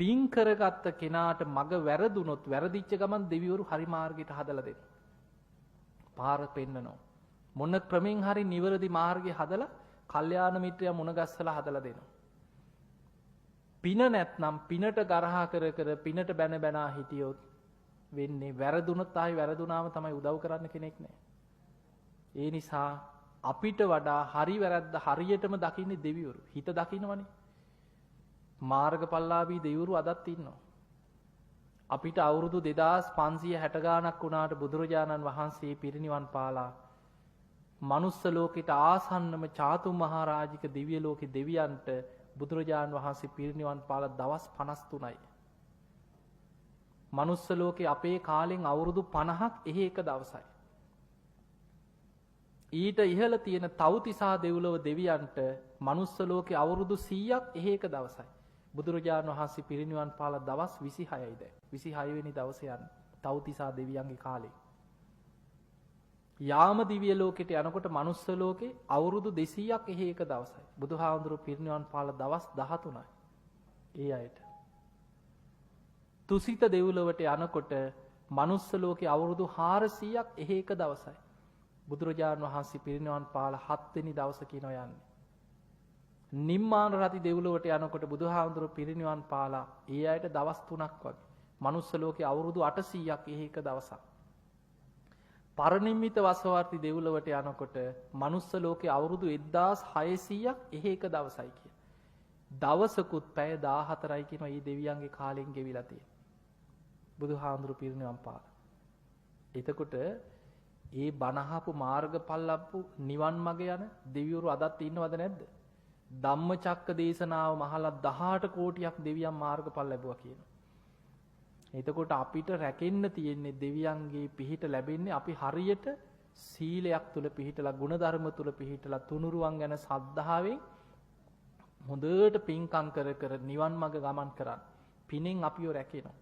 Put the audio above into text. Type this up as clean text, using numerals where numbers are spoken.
පින් කරගත්ත කෙනාට මග වැරදුනොත් වැරදිච්ච ගමන් දෙවිවරු හරි මාර්ගයට හදලා දෙනවා. පාර පෙන්නනවා. මොන ක්‍රමෙන් හරි නිවැරදි මාර්ගය හදලා කල්යාණ මිත්‍රයා මුණ ගැස්සලා හදලා දෙනවා. පින නැත්නම් පිනට ගරහා කර කර පිනට බැන බැනා හිටියොත් වෙන්නේ වැරදුනොත් ආයි වැරදුනාම තමයි උදව් කරන්න කෙනෙක් නැහැ. ඒ නිසා අපිට වඩා හරි වැරද්ද හරියටම දකින්නේ දෙවිවරු. හිත දකින්නවනේ. මාර්ගඵලලාභී දෙවිවරු අදත් ඉන්නවා. අපිට අවුරුදු 2560 ගාණක් වුණාට බුදුරජාණන් වහන්සේ පිරිනිවන් පාලා මනුස්ස ලෝකෙට ආසන්නම චාතු මහරජික දිව්‍ය ලෝකේ දෙවියන්ට බුදුරජාණන් වහන්සේ පිරිනිවන් පාලා දවස් 53යි. මනුස්ස ලෝකේ අපේ කාලෙන් අවුරුදු 50ක් එහි එක දවසයි. ඊට ඉහළ තියෙන තව්තිසා දෙව්ලොව දෙවියන්ට මනුස්ස ලෝකේ අවුරුදු 100ක් එහි එක දවසයි. බුදුරජාණන් වහන්සේ පිරිනිවන් පාලා දවස් 26යි දැන්. 26 වෙනි දවසේ යන්නේ තව්තිසා දෙවියන්ගේ කාලේ. යාම දිව්‍ය ලෝකෙට යනකොට මනුස්ස ලෝකේ අවුරුදු 200ක් එහි එක දවසයි. බුදුහාමුදුරුවෝ පිරිනිවන් පාලා දවස් 13යි. ඒ අයට. තුසිත දෙව්ලොවට යනකොට මනුස්ස ලෝකේ අවුරුදු 400ක් එහි එක දවසයි. බුදුරජාණන් වහන්සේ පිරිනිවන් පාලා 7 වෙනි දවස කියනවා යන්නේ. නිම්මාන රති දෙව්ලොවට යනකොට බුදුහාමුදුරුවෝ පිරිනිවන් පාලා ඒ අයට දවස් 3ක් වගේ. මනුස්ස ලෝකේ අවුරුදු 800ක් එහි එක දවසක්. පරිනිම්මිත වසවාර්ති දෙව්ලොවට යනකොට මනුස්ස ලෝකේ අවුරුදු 1600ක් එහි එක දවසයි කිය. දවසකුත් පැය 14යි කියනවා මේ දෙවියන්ගේ කාලෙන් ගෙවිලා තියෙන්නේ. බුදුහාමුදුරු පිරිනිවන් පාලා. එතකොට ඒ බණහපු මාර්ගඵල ලැබපු නිවන් මඟ යන දෙවිවරු අදත් ඉන්නවද නැද්ද? ධම්මචක්ක දේශනාව මහලා 18 කෝටියක් දෙවියන් මාර්ගඵල ලැබුවා කියනවා. එතකොට අපිට රැකෙන්න තියෙන්නේ දෙවියන්ගේ පිහිට ලැබෙන්නේ අපි හරියට සීලයක් තුල පිහිටලා ගුණධර්ම තුල පිහිටලා තුනුරුවන් ගැන සද්ධාවෙන් හොඳට පින්කම් කර කර නිවන් මඟ ගමන් කරන් පිනෙන් අපිව රැකෙනවා.